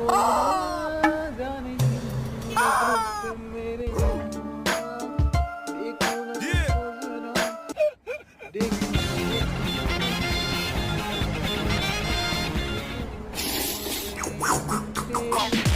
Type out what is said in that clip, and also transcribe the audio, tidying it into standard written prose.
जाने क्यों रुक मेरे देखो ना तुझको जरा देखो